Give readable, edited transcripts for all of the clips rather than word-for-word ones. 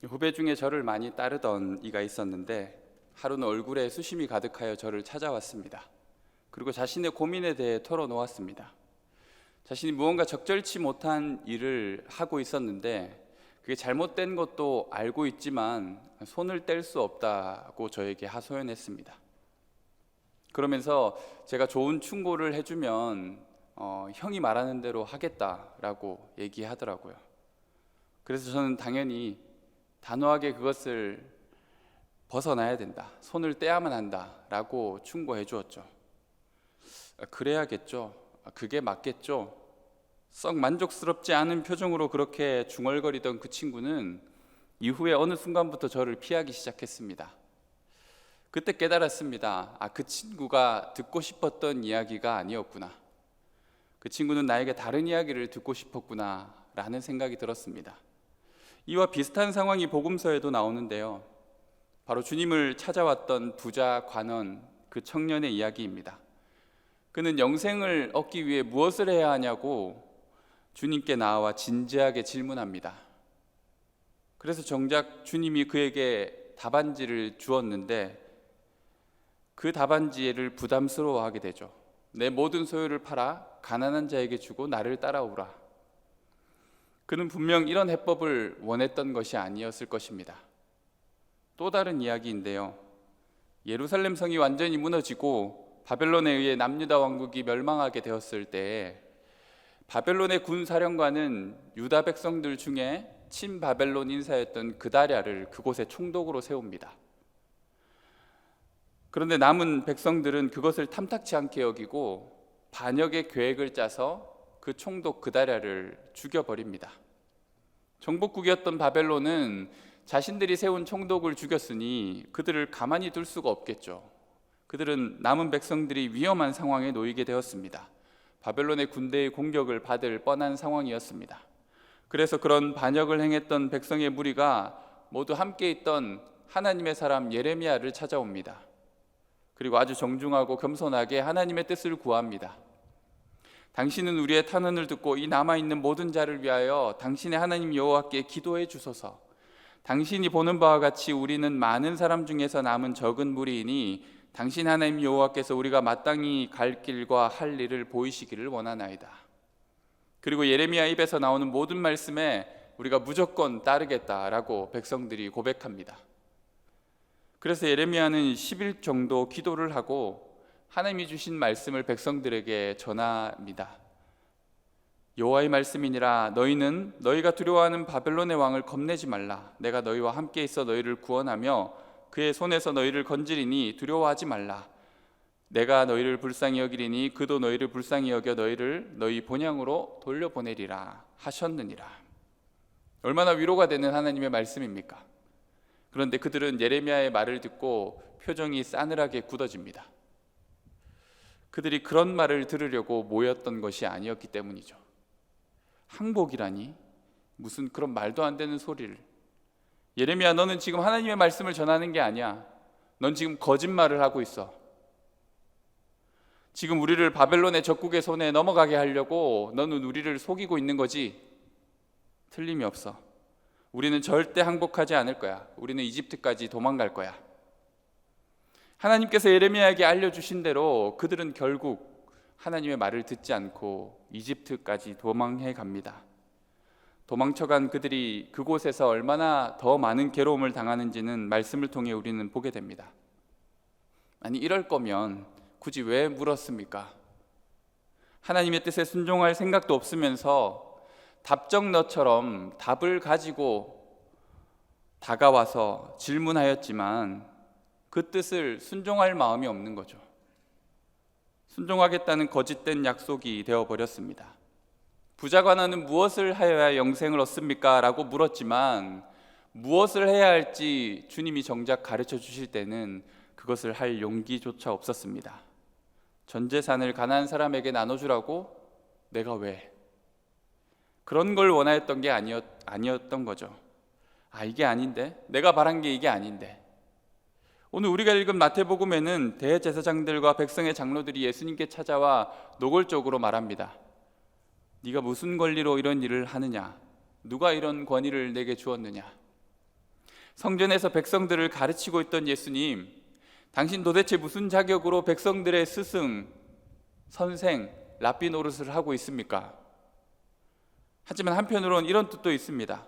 후배 중에 저를 많이 따르던 이가 있었는데 하루는 얼굴에 수심이 가득하여 저를 찾아왔습니다. 그리고 자신의 고민에 대해 털어놓았습니다. 자신이 무언가 적절치 못한 일을 하고 있었는데 그게 잘못된 것도 알고 있지만 손을 뗄 수 없다고 저에게 하소연했습니다. 그러면서 제가 좋은 충고를 해주면 형이 말하는 대로 하겠다라고 얘기하더라고요. 그래서 저는 당연히 단호하게 그것을 벗어나야 된다, 손을 떼야만 한다라고 충고해 주었죠. 그래야겠죠, 그게 맞겠죠. 썩 만족스럽지 않은 표정으로 그렇게 중얼거리던 그 친구는 이후에 어느 순간부터 저를 피하기 시작했습니다. 그때 깨달았습니다. 그 친구가 듣고 싶었던 이야기가 아니었구나. 그 친구는 나에게 다른 이야기를 듣고 싶었구나 라는 생각이 들었습니다. 이와 비슷한 상황이 복음서에도 나오는데요, 바로 주님을 찾아왔던 부자 관원 그 청년의 이야기입니다. 그는 영생을 얻기 위해 무엇을 해야 하냐고 주님께 나와 진지하게 질문합니다. 그래서 정작 주님이 그에게 답안지를 주었는데 그 답안지를 부담스러워하게 되죠. 내 모든 소유를 팔아 가난한 자에게 주고 나를 따라오라. 그는 분명 이런 해법을 원했던 것이 아니었을 것입니다. 또 다른 이야기인데요, 예루살렘 성이 완전히 무너지고 바벨론에 의해 남유다 왕국이 멸망하게 되었을 때 바벨론의 군 사령관은 유다 백성들 중에 친바벨론 인사였던 그다랴를 그곳에 총독으로 세웁니다. 그런데 남은 백성들은 그것을 탐탁치 않게 여기고 반역의 계획을 짜서 그 총독 그다랴를 죽여버립니다. 정복국이었던 바벨론은 자신들이 세운 총독을 죽였으니 그들을 가만히 둘 수가 없겠죠. 그들은 남은 백성들이 위험한 상황에 놓이게 되었습니다. 바벨론의 군대의 공격을 받을 뻔한 상황이었습니다. 그래서 그런 반역을 행했던 백성의 무리가 모두 함께 있던 하나님의 사람 예레미야를 찾아옵니다. 그리고 아주 정중하고 겸손하게 하나님의 뜻을 구합니다. 당신은 우리의 탄원을 듣고 이 남아있는 모든 자를 위하여 당신의 하나님 여호와께 기도해 주소서. 당신이 보는 바와 같이 우리는 많은 사람 중에서 남은 적은 무리이니 당신 하나님 여호와께서 우리가 마땅히 갈 길과 할 일을 보이시기를 원하나이다. 그리고 예레미야 입에서 나오는 모든 말씀에 우리가 무조건 따르겠다라고 백성들이 고백합니다. 그래서 예레미야는 10일 정도 기도를 하고 하나님이 주신 말씀을 백성들에게 전합니다. 여호와의 말씀이니라, 너희는 너희가 두려워하는 바벨론의 왕을 겁내지 말라. 내가 너희와 함께 있어 너희를 구원하며 그의 손에서 너희를 건지리니 두려워하지 말라. 내가 너희를 불쌍히 여기리니 그도 너희를 불쌍히 여겨 너희를 너희 본향으로 돌려보내리라 하셨느니라. 얼마나 위로가 되는 하나님의 말씀입니까? 그런데 그들은 예레미야의 말을 듣고 표정이 싸늘하게 굳어집니다. 그들이 그런 말을 들으려고 모였던 것이 아니었기 때문이죠. 항복이라니? 무슨 그런 말도 안 되는 소리를. 예레미야, 너는 지금 하나님의 말씀을 전하는 게 아니야. 넌 지금 거짓말을 하고 있어. 지금 우리를 바벨론의 적국의 손에 넘어가게 하려고 너는 우리를 속이고 있는 거지? 틀림이 없어. 우리는 절대 항복하지 않을 거야. 우리는 이집트까지 도망갈 거야. 하나님께서 예레미야에게 알려주신 대로 그들은 결국 하나님의 말을 듣지 않고 이집트까지 도망해 갑니다. 도망쳐간 그들이 그곳에서 얼마나 더 많은 괴로움을 당하는지는 말씀을 통해 우리는 보게 됩니다. 아니, 이럴 거면 굳이 왜 물었습니까? 하나님의 뜻에 순종할 생각도 없으면서 답정너처럼 답을 가지고 다가와서 질문하였지만 그 뜻을 순종할 마음이 없는 거죠. 순종하겠다는 거짓된 약속이 되어버렸습니다. 부자 관원은 무엇을 하여야 영생을 얻습니까? 라고 물었지만 무엇을 해야 할지 주님이 정작 가르쳐 주실 때는 그것을 할 용기조차 없었습니다. 전 재산을 가난한 사람에게 나눠주라고? 내가 왜? 그런 걸 원하였던 게 아니었던 거죠. 이게 아닌데? 내가 바란 게 이게 아닌데? 오늘 우리가 읽은 마태복음에는 대제사장들과 백성의 장로들이 예수님께 찾아와 노골적으로 말합니다. 네가 무슨 권리로 이런 일을 하느냐? 누가 이런 권위를 내게 주었느냐? 성전에서 백성들을 가르치고 있던 예수님, 당신 도대체 무슨 자격으로 백성들의 스승, 선생, 랍비 노릇을 하고 있습니까? 하지만 한편으로는 이런 뜻도 있습니다.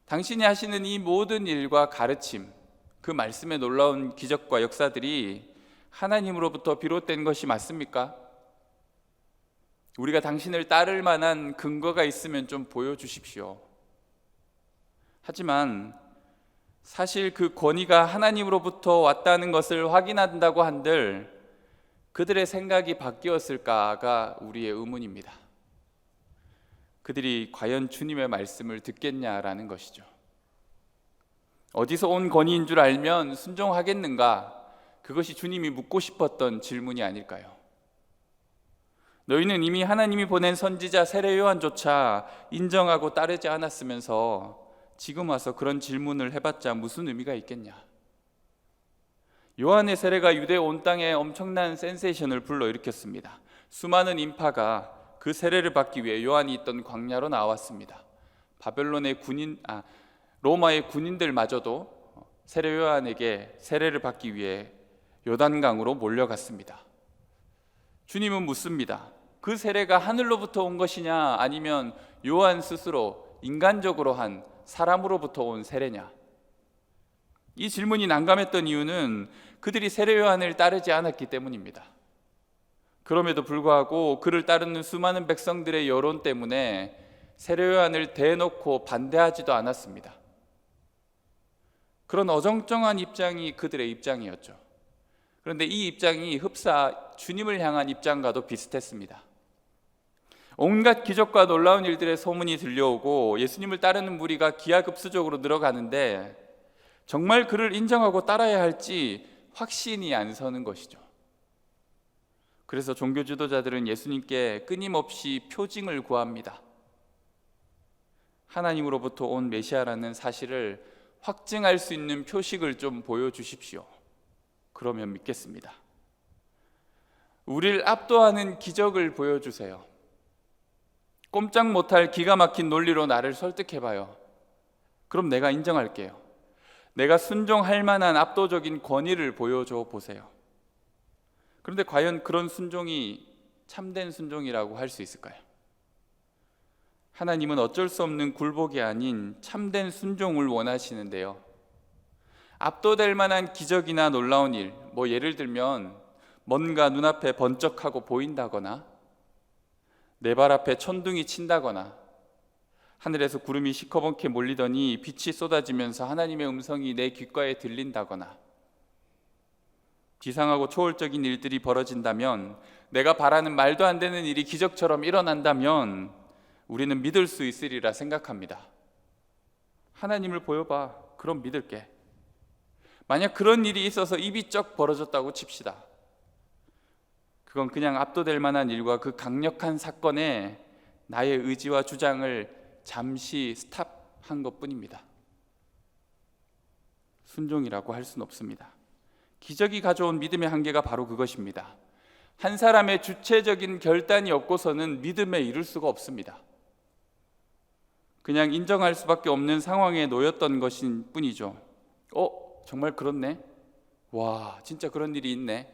당신이 하시는 이 모든 일과 가르침, 그 말씀의 놀라운 기적과 역사들이 하나님으로부터 비롯된 것이 맞습니까? 우리가 당신을 따를 만한 근거가 있으면 좀 보여주십시오. 하지만 사실 그 권위가 하나님으로부터 왔다는 것을 확인한다고 한들 그들의 생각이 바뀌었을까가 우리의 의문입니다. 그들이 과연 주님의 말씀을 듣겠냐라는 것이죠. 어디서 온 권위인 줄 알면 순종하겠는가? 그것이 주님이 묻고 싶었던 질문이 아닐까요? 너희는 이미 하나님이 보낸 선지자 세례 요한조차 인정하고 따르지 않았으면서 지금 와서 그런 질문을 해봤자 무슨 의미가 있겠냐? 요한의 세례가 유대 온 땅에 엄청난 센세이션을 불러일으켰습니다. 수많은 인파가 그 세례를 받기 위해 요한이 있던 광야로 나왔습니다. 로마의 군인들마저도 세례 요한에게 세례를 받기 위해 요단강으로 몰려갔습니다. 주님은 묻습니다. 그 세례가 하늘로부터 온 것이냐 아니면 요한 스스로 인간적으로 한 사람으로부터 온 세례냐? 이 질문이 난감했던 이유는 그들이 세례 요한을 따르지 않았기 때문입니다. 그럼에도 불구하고 그를 따르는 수많은 백성들의 여론 때문에 세례 요한을 대놓고 반대하지도 않았습니다. 그런 어정쩡한 입장이 그들의 입장이었죠. 그런데 이 입장이 흡사 주님을 향한 입장과도 비슷했습니다. 온갖 기적과 놀라운 일들의 소문이 들려오고 예수님을 따르는 무리가 기하급수적으로 늘어가는데 정말 그를 인정하고 따라야 할지 확신이 안 서는 것이죠. 그래서 종교 지도자들은 예수님께 끊임없이 표징을 구합니다. 하나님으로부터 온 메시아라는 사실을 확증할 수 있는 표식을 좀 보여주십시오. 그러면 믿겠습니다. 우리를 압도하는 기적을 보여주세요. 꼼짝 못할 기가 막힌 논리로 나를 설득해봐요. 그럼 내가 인정할게요. 내가 순종할 만한 압도적인 권위를 보여줘 보세요. 그런데 과연 그런 순종이 참된 순종이라고 할 수 있을까요? 하나님은 어쩔 수 없는 굴복이 아닌 참된 순종을 원하시는데요. 압도될 만한 기적이나 놀라운 일, 예를 들면 뭔가 눈앞에 번쩍하고 보인다거나 내 발 앞에 천둥이 친다거나 하늘에서 구름이 시커멓게 몰리더니 빛이 쏟아지면서 하나님의 음성이 내 귓가에 들린다거나 비상하고 초월적인 일들이 벌어진다면, 내가 바라는 말도 안 되는 일이 기적처럼 일어난다면 우리는 믿을 수 있으리라 생각합니다. 하나님을 보여봐. 그럼 믿을게. 만약 그런 일이 있어서 입이 쩍 벌어졌다고 칩시다. 그건 그냥 압도될 만한 일과 그 강력한 사건에 나의 의지와 주장을 잠시 스탑한 것뿐입니다. 순종이라고 할 수는 없습니다. 기적이 가져온 믿음의 한계가 바로 그것입니다. 한 사람의 주체적인 결단이 없고서는 믿음에 이를 수가 없습니다. 그냥 인정할 수밖에 없는 상황에 놓였던 것인 뿐이죠. 정말 그렇네. 와, 진짜 그런 일이 있네.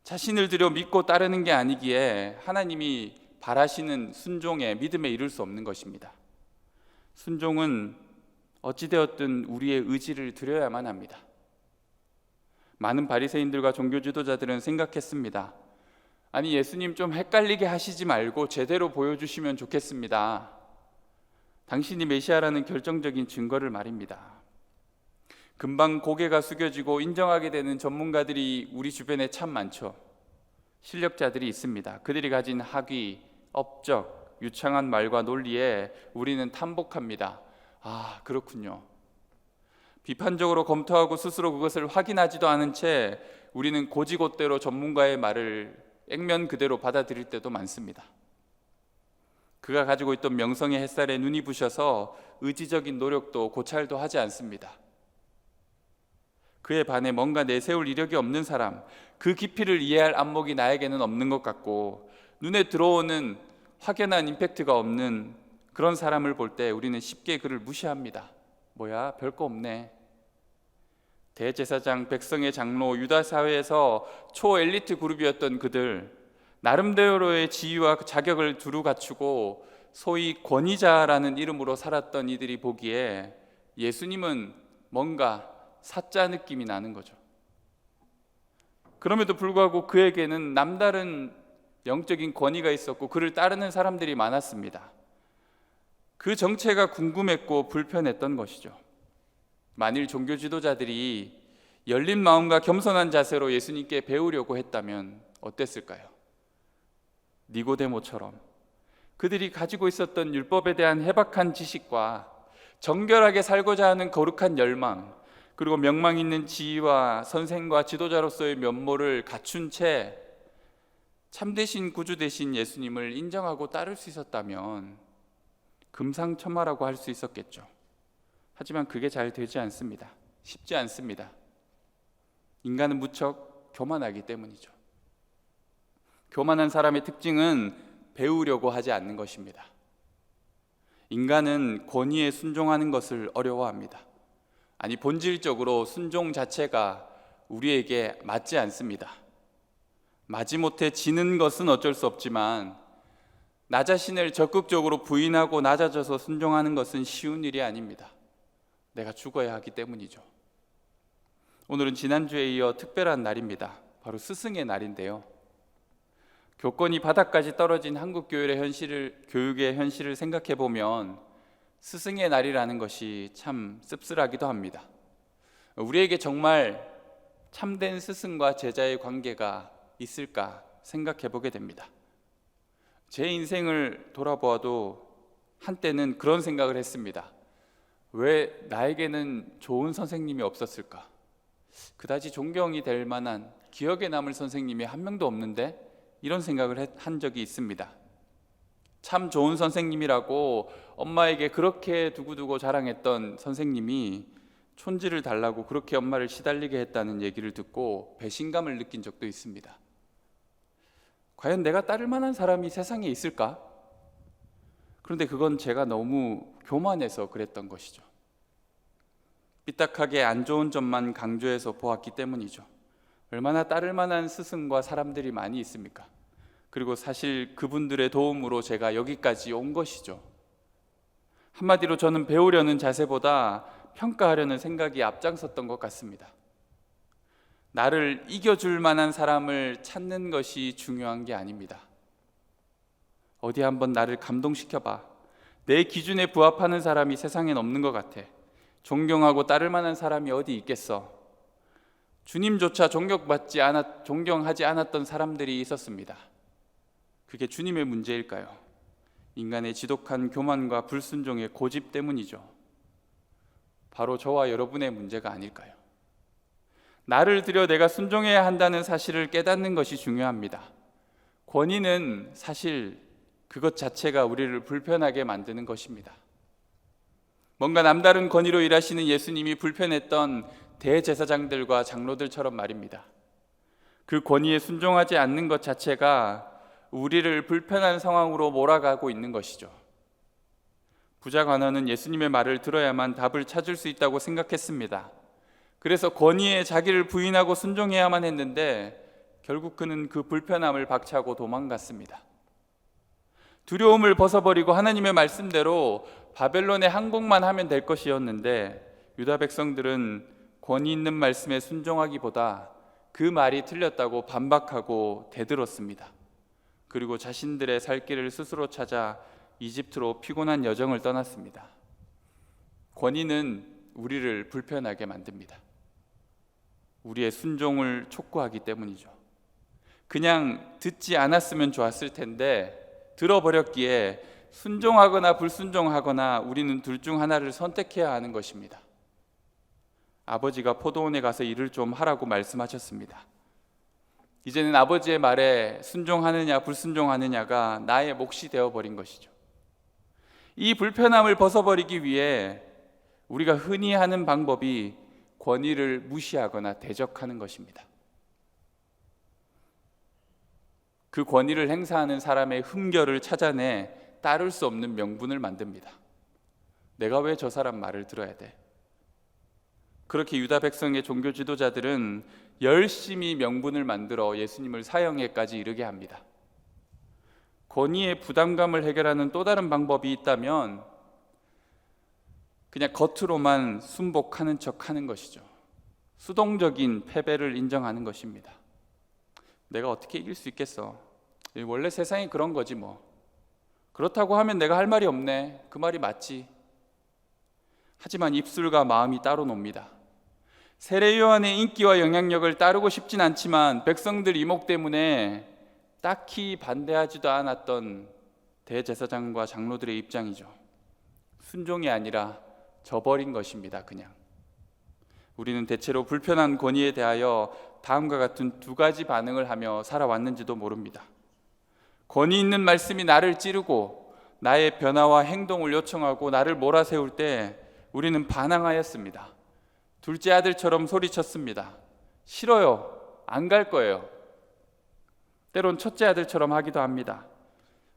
자신을 들여 믿고 따르는 게 아니기에 하나님이 바라시는 순종에, 믿음에 이를 수 없는 것입니다. 순종은 어찌되었든 우리의 의지를 드려야만 합니다. 많은 바리새인들과 종교 지도자들은 생각했습니다. 아니, 예수님 좀 헷갈리게 하시지 말고 제대로 보여주시면 좋겠습니다. 당신이 메시아라는 결정적인 증거를 말입니다. 금방 고개가 숙여지고 인정하게 되는 전문가들이 우리 주변에 참 많죠. 실력자들이 있습니다. 그들이 가진 학위, 업적, 유창한 말과 논리에 우리는 탐복합니다. 아, 그렇군요. 비판적으로 검토하고 스스로 그것을 확인하지도 않은 채 우리는 고지곳대로 전문가의 말을 액면 그대로 받아들일 때도 많습니다. 그가 가지고 있던 명성의 햇살에 눈이 부셔서 의지적인 노력도 고찰도 하지 않습니다. 그에 반해 뭔가 내세울 이력이 없는 사람, 그 깊이를 이해할 안목이 나에게는 없는 것 같고 눈에 들어오는 확연한 임팩트가 없는 그런 사람을 볼 때 우리는 쉽게 그를 무시합니다. 뭐야, 별거 없네. 대제사장, 백성의 장로, 유다 사회에서 초엘리트 그룹이었던 그들, 나름대로의 지위와 자격을 두루 갖추고 소위 권위자라는 이름으로 살았던 이들이 보기에 예수님은 뭔가 사짜 느낌이 나는 거죠. 그럼에도 불구하고 그에게는 남다른 영적인 권위가 있었고 그를 따르는 사람들이 많았습니다. 그 정체가 궁금했고 불편했던 것이죠. 만일 종교 지도자들이 열린 마음과 겸손한 자세로 예수님께 배우려고 했다면 어땠을까요? 니고데모처럼 그들이 가지고 있었던 율법에 대한 해박한 지식과 정결하게 살고자 하는 거룩한 열망, 그리고 명망 있는 지위와 선생과 지도자로서의 면모를 갖춘 채 참되신 구주 되신 예수님을 인정하고 따를 수 있었다면 금상첨화라고 할 수 있었겠죠. 하지만 그게 잘 되지 않습니다. 쉽지 않습니다. 인간은 무척 교만하기 때문이죠. 교만한 사람의 특징은 배우려고 하지 않는 것입니다. 인간은 권위에 순종하는 것을 어려워합니다. 아니, 본질적으로 순종 자체가 우리에게 맞지 않습니다. 마지못해 지는 것은 어쩔 수 없지만 나 자신을 적극적으로 부인하고 낮아져서 순종하는 것은 쉬운 일이 아닙니다. 내가 죽어야 하기 때문이죠. 오늘은 지난주에 이어 특별한 날입니다. 바로 스승의 날인데요. 교권이 바닥까지 떨어진 한국 교육의 현실을 생각해 보면 스승의 날이라는 것이 참 씁쓸하기도 합니다. 우리에게 정말 참된 스승과 제자의 관계가 있을까 생각해 보게 됩니다. 제 인생을 돌아보아도 한때는 그런 생각을 했습니다. 왜 나에게는 좋은 선생님이 없었을까? 그다지 존경이 될 만한 기억에 남을 선생님이 한 명도 없는데, 이런 생각을 한 적이 있습니다. 참 좋은 선생님이라고 엄마에게 그렇게 두고두고 자랑했던 선생님이 촌지를 달라고 그렇게 엄마를 시달리게 했다는 얘기를 듣고 배신감을 느낀 적도 있습니다. 과연 내가 따를 만한 사람이 세상에 있을까? 그런데 그건 제가 너무 교만해서 그랬던 것이죠. 삐딱하게 안 좋은 점만 강조해서 보았기 때문이죠. 얼마나 따를 만한 스승과 사람들이 많이 있습니까? 그리고 사실 그분들의 도움으로 제가 여기까지 온 것이죠. 한마디로 저는 배우려는 자세보다 평가하려는 생각이 앞장섰던 것 같습니다. 나를 이겨줄 만한 사람을 찾는 것이 중요한 게 아닙니다. 어디 한번 나를 감동시켜봐. 내 기준에 부합하는 사람이 세상엔 없는 것 같아. 존경하고 따를 만한 사람이 어디 있겠어. 주님조차 존경하지 않았던 사람들이 있었습니다. 그게 주님의 문제일까요? 인간의 지독한 교만과 불순종의 고집 때문이죠. 바로 저와 여러분의 문제가 아닐까요? 나를 들여 내가 순종해야 한다는 사실을 깨닫는 것이 중요합니다. 권위는 사실 그것 자체가 우리를 불편하게 만드는 것입니다. 뭔가 남다른 권위로 일하시는 예수님이 불편했던 대제사장들과 장로들처럼 말입니다. 그 권위에 순종하지 않는 것 자체가 우리를 불편한 상황으로 몰아가고 있는 것이죠. 부자 관원은 예수님의 말을 들어야만 답을 찾을 수 있다고 생각했습니다. 그래서 권위에 자기를 부인하고 순종해야만 했는데 결국 그는 그 불편함을 박차고 도망갔습니다. 두려움을 벗어버리고 하나님의 말씀대로 바벨론의 항복만 하면 될 것이었는데 유다 백성들은 권위 있는 말씀에 순종하기보다 그 말이 틀렸다고 반박하고 대들었습니다. 그리고 자신들의 살 길을 스스로 찾아 이집트로 피곤한 여정을 떠났습니다. 권위는 우리를 불편하게 만듭니다. 우리의 순종을 촉구하기 때문이죠. 그냥 듣지 않았으면 좋았을 텐데 들어버렸기에 순종하거나 불순종하거나 우리는 둘 중 하나를 선택해야 하는 것입니다. 아버지가 포도원에 가서 일을 좀 하라고 말씀하셨습니다. 이제는 아버지의 말에 순종하느냐 불순종하느냐가 나의 몫이 되어버린 것이죠. 이 불편함을 벗어버리기 위해 우리가 흔히 하는 방법이 권위를 무시하거나 대적하는 것입니다. 그 권위를 행사하는 사람의 흠결을 찾아내 따를 수 없는 명분을 만듭니다. 내가 왜 저 사람 말을 들어야 돼? 그렇게 유다 백성의 종교 지도자들은 열심히 명분을 만들어 예수님을 사형에까지 이르게 합니다. 권위의 부담감을 해결하는 또 다른 방법이 있다면 그냥 겉으로만 순복하는 척 하는 것이죠. 수동적인 패배를 인정하는 것입니다. 내가 어떻게 이길 수 있겠어? 원래 세상이 그런 거지 뭐. 그렇다고 하면 내가 할 말이 없네. 그 말이 맞지. 하지만 입술과 마음이 따로 놉니다. 세례 요한의 인기와 영향력을 따르고 싶진 않지만 백성들 이목 때문에 딱히 반대하지도 않았던 대제사장과 장로들의 입장이죠. 순종이 아니라 저버린 것입니다. 그냥. 우리는 대체로 불편한 권위에 대하여 다음과 같은 두 가지 반응을 하며 살아왔는지도 모릅니다. 권위 있는 말씀이 나를 찌르고 나의 변화와 행동을 요청하고 나를 몰아세울 때 우리는 반항하였습니다. 둘째 아들처럼 소리쳤습니다. 싫어요. 안 갈 거예요. 때론 첫째 아들처럼 하기도 합니다.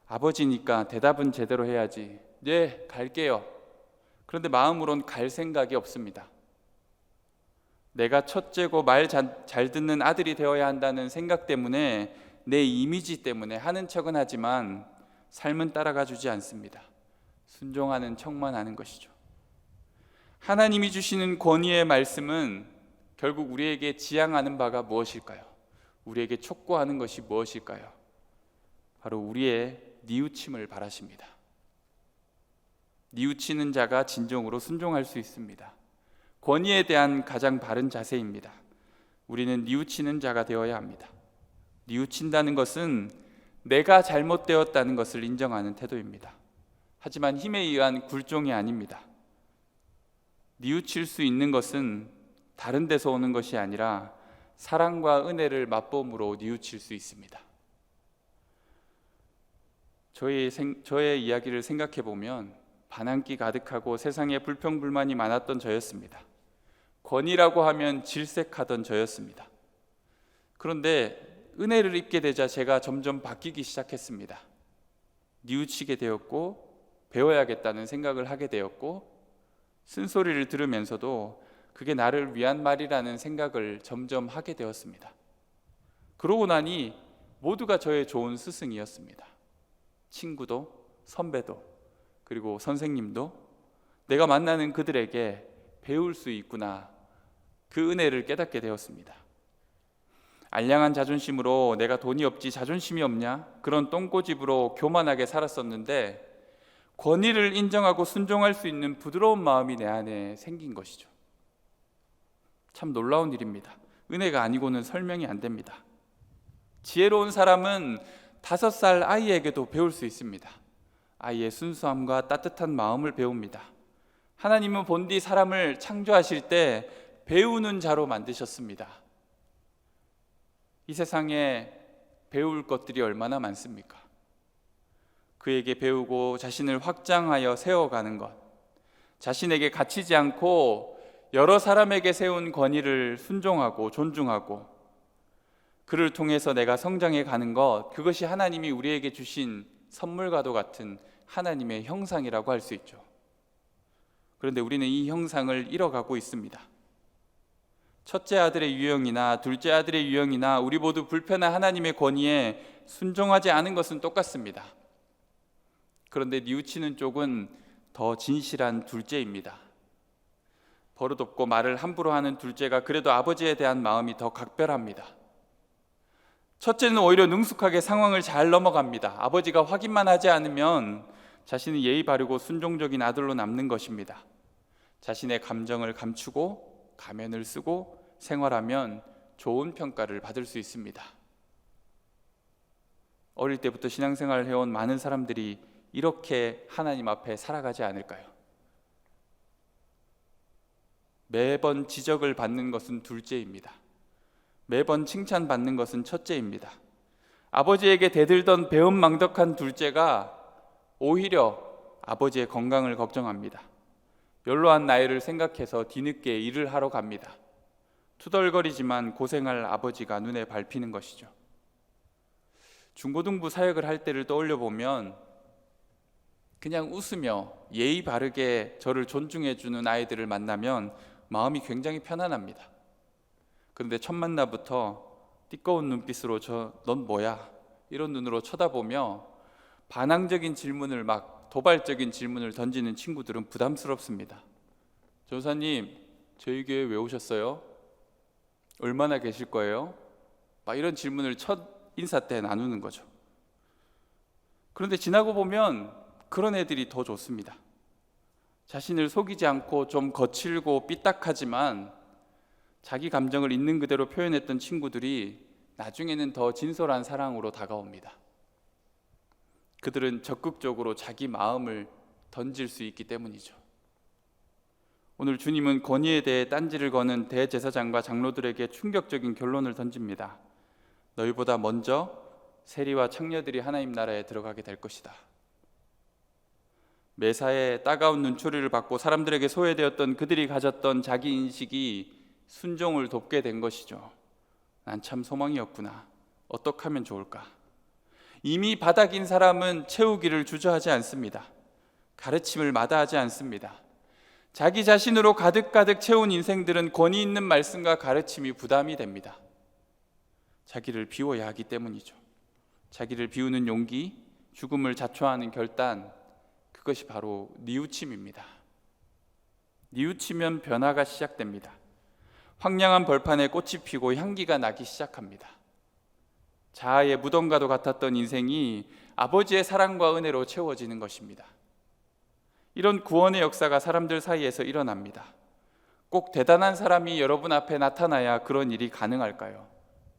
아버지니까 대답은 제대로 해야지. 네, 갈게요. 그런데 마음으론 갈 생각이 없습니다. 내가 첫째고 말 잘 듣는 아들이 되어야 한다는 생각 때문에, 내 이미지 때문에 하는 척은 하지만 삶은 따라가 주지 않습니다. 순종하는 척만 하는 것이죠. 하나님이 주시는 권위의 말씀은 결국 우리에게 지향하는 바가 무엇일까요? 우리에게 촉구하는 것이 무엇일까요? 바로 우리의 뉘우침을 바라십니다. 뉘우치는 자가 진정으로 순종할 수 있습니다. 권위에 대한 가장 바른 자세입니다. 우리는 뉘우치는 자가 되어야 합니다. 뉘우친다는 것은 내가 잘못되었다는 것을 인정하는 태도입니다. 하지만 힘에 의한 굴종이 아닙니다. 뉘우칠 수 있는 것은 다른 데서 오는 것이 아니라 사랑과 은혜를 맛봄으로 뉘우칠 수 있습니다. 저의 이야기를 생각해 보면 반항기 가득하고 세상에 불평불만이 많았던 저였습니다. 권위라고 하면 질색하던 저였습니다. 그런데 은혜를 입게 되자 제가 점점 바뀌기 시작했습니다. 뉘우치게 되었고 배워야겠다는 생각을 하게 되었고 쓴소리를 들으면서도 그게 나를 위한 말이라는 생각을 점점 하게 되었습니다. 그러고 나니 모두가 저의 좋은 스승이었습니다. 친구도, 선배도, 그리고 선생님도 내가 만나는 그들에게 배울 수 있구나, 그 은혜를 깨닫게 되었습니다. 알량한 자존심으로 내가 돈이 없지 자존심이 없냐, 그런 똥꼬집으로 교만하게 살았었는데 권위를 인정하고 순종할 수 있는 부드러운 마음이 내 안에 생긴 것이죠. 참 놀라운 일입니다. 은혜가 아니고는 설명이 안 됩니다. 지혜로운 사람은 5살 아이에게도 배울 수 있습니다. 아이의 순수함과 따뜻한 마음을 배웁니다. 하나님은 본디 사람을 창조하실 때 배우는 자로 만드셨습니다. 이 세상에 배울 것들이 얼마나 많습니까? 그에게 배우고 자신을 확장하여 세워가는 것, 자신에게 갇히지 않고 여러 사람에게 세운 권위를 순종하고 존중하고 그를 통해서 내가 성장해 가는 것, 그것이 하나님이 우리에게 주신 선물과도 같은 하나님의 형상이라고 할 수 있죠. 그런데 우리는 이 형상을 잃어가고 있습니다. 첫째 아들의 유형이나 둘째 아들의 유형이나 우리 모두 불편한 하나님의 권위에 순종하지 않은 것은 똑같습니다. 그런데 뉘우치는 쪽은 더 진실한 둘째입니다. 버릇없고 말을 함부로 하는 둘째가 그래도 아버지에 대한 마음이 더 각별합니다. 첫째는 오히려 능숙하게 상황을 잘 넘어갑니다. 아버지가 확인만 하지 않으면 자신은 예의 바르고 순종적인 아들로 남는 것입니다. 자신의 감정을 감추고 가면을 쓰고 생활하면 좋은 평가를 받을 수 있습니다. 어릴 때부터 신앙생활을 해온 많은 사람들이 이렇게 하나님 앞에 살아가지 않을까요? 매번 지적을 받는 것은 둘째입니다. 매번 칭찬받는 것은 첫째입니다. 아버지에게 대들던 배은망덕한 둘째가 오히려 아버지의 건강을 걱정합니다. 연로한 나이를 생각해서 뒤늦게 일을 하러 갑니다. 투덜거리지만 고생할 아버지가 눈에 밟히는 것이죠. 중고등부 사역을 할 때를 떠올려 보면 그냥 웃으며 예의 바르게 저를 존중해 주는 아이들을 만나면 마음이 굉장히 편안합니다. 그런데 첫 만나부터 띠꺼운 눈빛으로 넌 뭐야? 이런 눈으로 쳐다보며 반항적인 질문을 막 도발적인 질문을 던지는 친구들은 부담스럽습니다. 전사님, 저희 교회 왜 오셨어요? 얼마나 계실 거예요? 막 이런 질문을 첫 인사 때 나누는 거죠. 그런데 지나고 보면 그런 애들이 더 좋습니다. 자신을 속이지 않고 좀 거칠고 삐딱하지만 자기 감정을 있는 그대로 표현했던 친구들이 나중에는 더 진솔한 사랑으로 다가옵니다. 그들은 적극적으로 자기 마음을 던질 수 있기 때문이죠. 오늘 주님은 권위에 대해 딴지를 거는 대제사장과 장로들에게 충격적인 결론을 던집니다. 너희보다 먼저 세리와 창녀들이 하나님 나라에 들어가게 될 것이다. 매사에 따가운 눈초리를 받고 사람들에게 소외되었던 그들이 가졌던 자기 인식이 순종을 돕게 된 것이죠. 난 참 소망이 없구나. 어떻게 하면 좋을까? 이미 바닥인 사람은 채우기를 주저하지 않습니다. 가르침을 마다하지 않습니다. 자기 자신으로 가득가득 채운 인생들은 권위 있는 말씀과 가르침이 부담이 됩니다. 자기를 비워야 하기 때문이죠. 자기를 비우는 용기, 죽음을 자초하는 결단, 그것이 바로 뉘우침입니다. 뉘우치면 변화가 시작됩니다. 황량한 벌판에 꽃이 피고 향기가 나기 시작합니다. 자아의 무덤과도 같았던 인생이 아버지의 사랑과 은혜로 채워지는 것입니다. 이런 구원의 역사가 사람들 사이에서 일어납니다. 꼭 대단한 사람이 여러분 앞에 나타나야 그런 일이 가능할까요?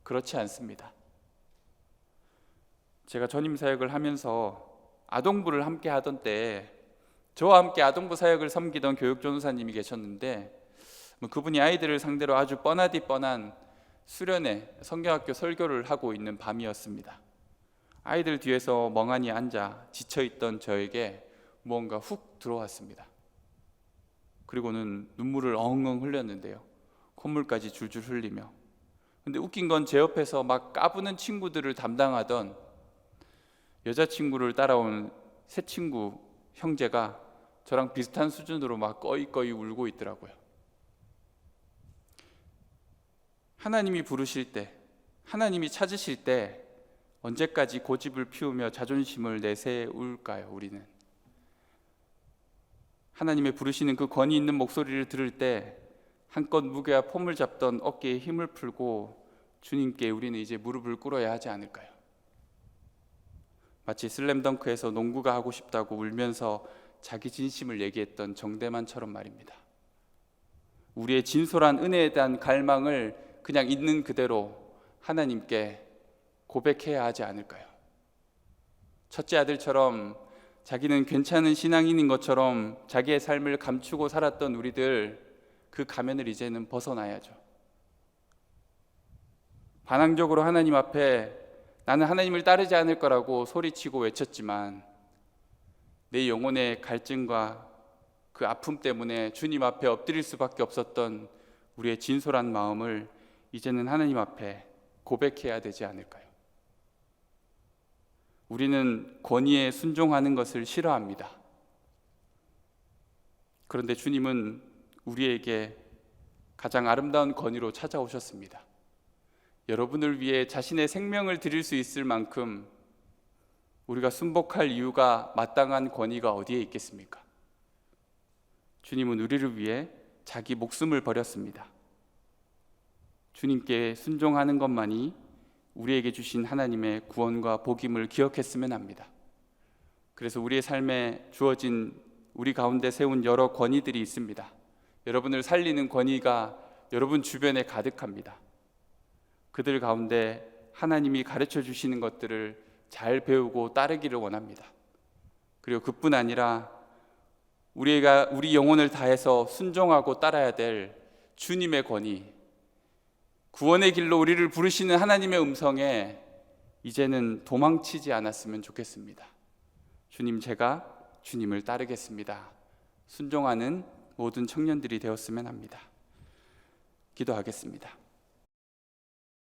그렇지 않습니다. 제가 전임 사역을 하면서 아동부를 함께 하던 때 저와 함께 아동부 사역을 섬기던 교육전도사님이 계셨는데 그분이 아이들을 상대로 아주 뻔하디 뻔한 수련회 성경학교 설교를 하고 있는 밤이었습니다. 아이들 뒤에서 멍하니 앉아 지쳐있던 저에게 무언가 훅 들어왔습니다. 그리고는 눈물을 엉엉 흘렸는데요. 콧물까지 줄줄 흘리며. 근데 웃긴 건 제 옆에서 막 까부는 친구들을 담당하던 여자친구를 따라온 새 친구 형제가 저랑 비슷한 수준으로 막 꺼이꺼이 울고 있더라고요. 하나님이 부르실 때, 하나님이 찾으실 때 언제까지 고집을 피우며 자존심을 내세울까요? 우리는 하나님의 부르시는 그 권위 있는 목소리를 들을 때 한껏 무게와 폼을 잡던 어깨에 힘을 풀고 주님께 우리는 이제 무릎을 꿇어야 하지 않을까요? 마치 슬램덩크에서 농구가 하고 싶다고 울면서 자기 진심을 얘기했던 정대만처럼 말입니다. 우리의 진솔한 은혜에 대한 갈망을 그냥 있는 그대로 하나님께 고백해야 하지 않을까요? 첫째 아들처럼 자기는 괜찮은 신앙인인 것처럼 자기의 삶을 감추고 살았던 우리들, 그 가면을 이제는 벗어나야죠. 반항적으로 하나님 앞에 나는 하나님을 따르지 않을 거라고 소리치고 외쳤지만 내 영혼의 갈증과 그 아픔 때문에 주님 앞에 엎드릴 수밖에 없었던 우리의 진솔한 마음을 이제는 하나님 앞에 고백해야 되지 않을까요? 우리는 권위에 순종하는 것을 싫어합니다. 그런데 주님은 우리에게 가장 아름다운 권위로 찾아오셨습니다. 여러분을 위해 자신의 생명을 드릴 수 있을 만큼 우리가 순복할 이유가 마땅한 권위가 어디에 있겠습니까? 주님은 우리를 위해 자기 목숨을 버렸습니다. 주님께 순종하는 것만이 우리에게 주신 하나님의 구원과 복임을 기억했으면 합니다. 그래서 우리의 삶에 주어진 우리 가운데 세운 여러 권위들이 있습니다. 여러분을 살리는 권위가 여러분 주변에 가득합니다. 그들 가운데 하나님이 가르쳐 주시는 것들을 잘 배우고 따르기를 원합니다. 그리고 그뿐 아니라 우리 영혼을 다해서 순종하고 따라야 될 주님의 권위, 구원의 길로 우리를 부르시는 하나님의 음성에 이제는 도망치지 않았으면 좋겠습니다. 주님, 제가 주님을 따르겠습니다. 순종하는 모든 청년들이 되었으면 합니다. 기도하겠습니다.